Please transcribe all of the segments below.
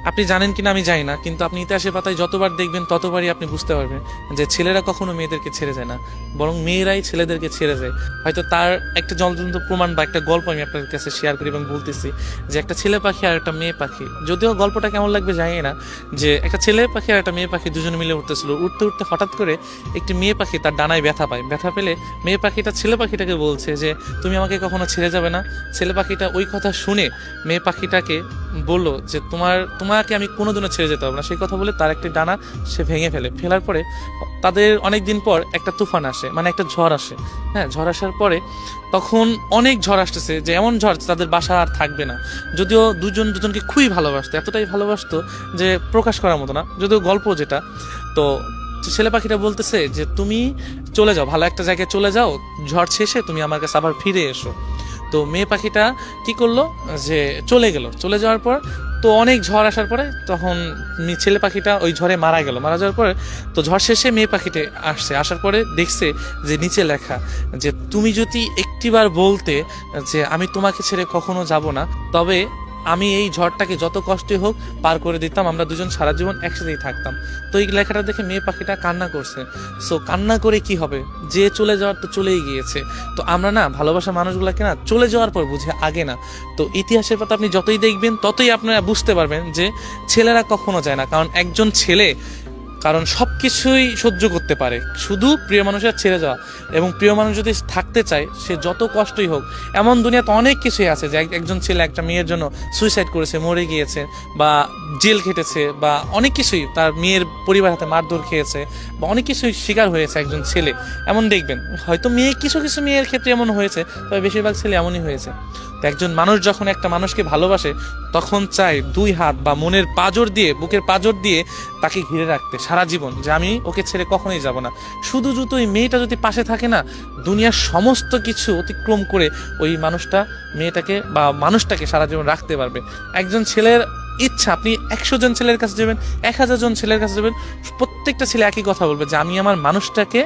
আপনি জানেন কিনা আমি জানি না, কিন্তু আপনি ইতিহাসের পাতায় যতবার দেখবেন ততবারই আপনি বুঝতে পারবেন যে ছেলেরা কখনো মেয়েদেরকে ছেড়ে যায় না, বরং মেয়েরাই ছেলেদেরকে ছেড়ে যায়। হয়তো তার একটা জ্বলন্ত প্রমাণ বা একটা গল্প আমি আপনাদের কাছে শেয়ার করি এবং বলতেছি যে একটা ছেলে পাখি আর একটা মেয়ে পাখি, যদিও গল্পটা কেমন লাগবে জানি না, যে একটা ছেলে পাখি আর একটা মেয়ে পাখি দুজনে মিলে উঠতেছিল, উঠতে উঠতে হঠাৎ করে একটি মেয়ে পাখি তার ডানায় ব্যথা পায়। ব্যথা পেলে মেয়ে পাখিটা ছেলে পাখিটাকে বলছে যে তুমি আমাকে কখনো ছেড়ে যাবে না। ছেলে পাখিটা ওই কথা শুনে মেয়ে পাখিটাকে বললো যে তোমাকে আমি কোনোদিনও ছেড়ে যেতে পারবো না। সেই কথা বলে তার একটি ডানা সে ভেঙে ফেলে। ফেলার পরে তাদের অনেক দিন পর একটা তুফান আসে, মানে একটা ঝড় আসে। হ্যাঁ, ঝড় আসার পরে তখন অনেক ঝড় আসতেছে, যে এমন ঝড় তাদের বাসা আর থাকবে না। যদিও দুজন দুজনকে খুবই ভালোবাসতো, এতটাই ভালোবাসতো যে প্রকাশ করার মতো না, যদিও গল্প যেটা। তো ছেলে পাখিটা বলতেছে যে তুমি চলে যাও, ভালো একটা জায়গায় চলে যাও, ঝড় শেষে তুমি আমার কাছে আবার ফিরে এসো। তো মেয়ে পাখিটা কি করলো, যে চলে গেল। চলে যাওয়ার পর তো অনেক ঝড় আসার পরে তখন ছেলে পাখিটা ওই ঝড়ে মারা গেল। মারা যাওয়ার পরে তো ঝড় শেষে মেয়ে পাখিটা আসছে, আসার পরে দেখছে যে নিচে লেখা যে তুমি যদি একটিবার বলতে যে আমি তোমাকে ছেড়ে কখনো যাব না, তবে আমি এই ঝড়টাকে যত কষ্টই হোক পার করে দিতাম, আমরা দুজন সারা জীবন একসাথেই থাকতাম। তো এই লেখাটা দেখে মেয়ে পাখিটা কান্না করছে। সো কান্না করে কি হবে, যে চলে যাওয়ার তো চলেই গিয়েছে। তো আমরা না ভালোবাসা মানুষগুলোকে না চলে যাওয়ার পর বুঝে, আগে না। তো ইতিহাসের পাতা আপনি যতই দেখবেন ততই আপনারা বুঝতে পারবেন যে ছেলেরা কখনো যায় না, কারণ একজন ছেলে কারণ সব কিছুই সহ্য করতে পারে, শুধু প্রিয় মানুষের ছেড়ে যাওয়া। এবং প্রিয় মানুষ যদি থাকতে চায়, সে যত কষ্টই হোক, এমন দুনিয়াতে অনেক কিছুই আছে যে একজন ছেলে একটা মেয়ের জন্য সুইসাইড করেছে, মরে গিয়েছে, বা জেল খেটেছে, বা অনেক কিছুই তার মেয়ের পরিবার হাতে মারধর খেয়েছে, বা অনেক কিছুই শিকার হয়েছে একজন ছেলে। এমন দেখবেন হয়তো মেয়ে কিছু কিছু মেয়ের ক্ষেত্রে এমন হয়েছে, তবে বেশিরভাগ ছেলে এমনই হয়েছে। তো একজন মানুষ যখন একটা মানুষকে ভালোবাসে, তখন চায় দুই হাত বা মনের পাঁজর দিয়ে, বুকের পাঁজর দিয়ে তাকে ঘিরে রাখতে সারা জীবন, যে আমি ওকে ছেড়ে কখনোই যাব না। শুধু যদি ওই মেয়েটা যদি পাশে থাকে না, দুনিয়ার সমস্ত কিছু অতিক্রম করে ওই মানুষটা মেয়েটাকে বা মানুষটাকে সারা জীবন রাখতে পারবে। একজন ছেলের ইচ্ছা, আপনি 100 জন ছেলের কাছে যাবেন, 1000 জন ছেলের কাছে যাবেন, প্রত্যেকটা ছেলে একই কথা বলবে যে আমি আমার মানুষটাকে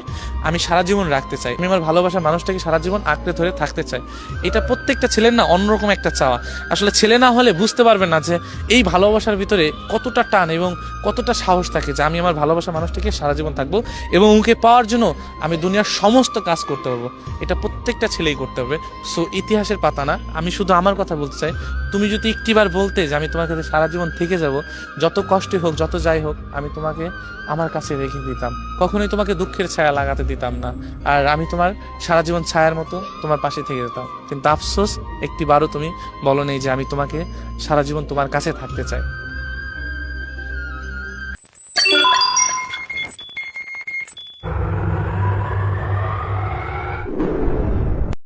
আমি সারা জীবন রাখতে চাই, আমি আমার ভালোবাসার মানুষটাকে সারা জীবন আঁকড়ে ধরে থাকতে চাই। এটা প্রত্যেকটা ছেলের না অন্যরকম একটা চাওয়া। আসলে ছেলে না হলে বুঝতে পারবেন না যে এই ভালোবাসার ভিতরে কতটা টান এবং কতটা সাহস থাকে, যে আমি আমার ভালোবাসার মানুষটাকে সারা জীবন থাকবো এবং ওকে পাওয়ার জন্য আমি দুনিয়ার সমস্ত কাজ করতে পারবো। এটা প্রত্যেকটা ছেলেই করতে হবে। সো ইতিহাসের পাতা না, আমি শুধু আমার কথা বলতে চাই। তুমি যদি একটিবার বলতে যে আমি তোমার কাছে সারা জীবন থেকে যাব, যত কষ্টই হোক, যত যাই হোক, আমি তোমাকে আমার কাছে রেখে দিতাম, কখনোই তোমাকে দুঃখের ছায়া লাগাতে দিতাম না, আর আমি তোমার সারা জীবন ছায়ার মতো তোমার পাশে থেকে যেতাম। কিন্তু আফসোস, একটিবারও তুমি বলো নেই যে আমি তোমাকে সারা জীবন তোমার কাছে থাকতে চাই।